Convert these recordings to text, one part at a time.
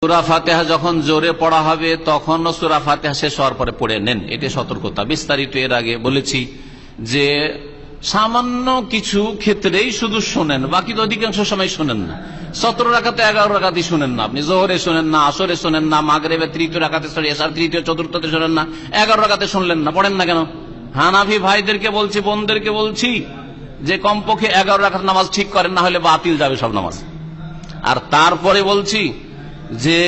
সূরা ফাতিহা যখন জোরে পড়া হবে তখন সূরা ফাতিহা শেষ হওয়ার পরে পড়ে নেন, এটি সতর্কতা। বিস্তারিত এর আগে বলেছি যে সামান্য কিছু ক্ষেত্রেই শুধু শোনেন, বাকি তো অধিকাংশ সময় শোনেন না। 17 রাকাতে 11 রাকাতই শোনেন না, আপনি জোহরে শোনেন না, আসরে শোনেন না, মাগরিবে তৃতীয় রাকাতে, এশার তৃতীয় চতুর্থতে শোনেন না, 11 রাকাতে শুনলেন না, পড়েন না কেন? হানাফি ভাইদেরকে বলছি, বোনদেরকে বলছি যে কমপক্ষে 11 রাকাত নামাজ ঠিক করেন, না হলে বাতিল যাবে সব নামাজ। আর তারপরে বলছি যে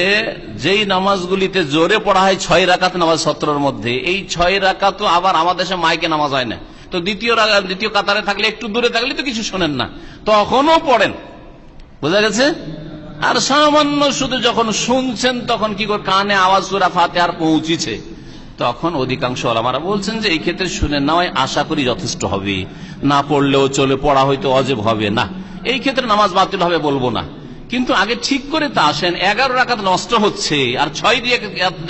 যেই নামাজগুলিতে জোরে পড়া হয় 6 রাকাত নামাজ 17-র মধ্যে, এই 6 রাকাত তো আবার আমাদের দেশে মাইকে নামাজ হয় না, তো দ্বিতীয় কাতারে থাকলে, একটু দূরে থাকলে তো কিছু শোনেন না, তখনও পড়েন, বোঝা গেছে? আর সামান্য শুধু যখন শুনছেন তখন কি করে কানে আওয়াজ সূরা ফাতিহার পৌঁছেছে, তখন অধিকাংশ ওলামারা বলছেন যে এই ক্ষেত্রে শুনে নেওয়াই আশা করি যথেষ্ট হবে, না পড়লেও চলে, পড়া হয়তো অজেব হবে না, এই ক্ষেত্রে নামাজ বাতিল হবে বলবো না। কিন্তু আগে ঠিক করে তা আসেন, 11 রাকাত নষ্ট হচ্ছে আর 6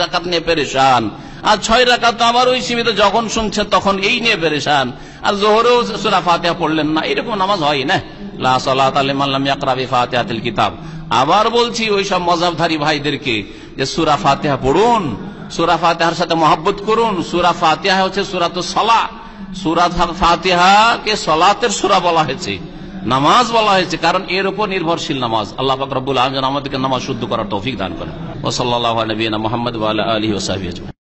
রাকাত নিয়ে পেরেশান, আর 6 রাকাত আবার ওই সীমিত যখন শুনছে তখন এই নিয়ে পেরেশান, আর জোহরেও সূরা ফাতিহা পড়লেন না, এরকম নামাজ হয় না। লা সালাতা লিমান লাম ইয়াকরা বিফাতিহাতিল কিতাব। আবার বলছি ওই সব মাযহাবধারী ভাইদেরকে যে সূরা ফাতিহা পড়ুন, সূরা ফাতিহার সাথে মহব্বত করুন। সূরা ফাতিহা হচ্ছে সূরাতুস সালাহ, সূরা ফাতিহাকে সালাতের সূরা বলা হয়েছে, নামাজ বলা হয়েছে, কারণ এর উপর নির্ভরশীল নামাজ। আল্লাহ পাক রব্বুল আলামিন আমাদেরকে নামাজ শুদ্ধ করার তৌফিক দান করেন। ওয়া সাল্লাল্লাহু আলা নবিয়িনা মুহাম্মদ ওয়া আলা আলিহি ওয়া সাহবিহি আজমাইন।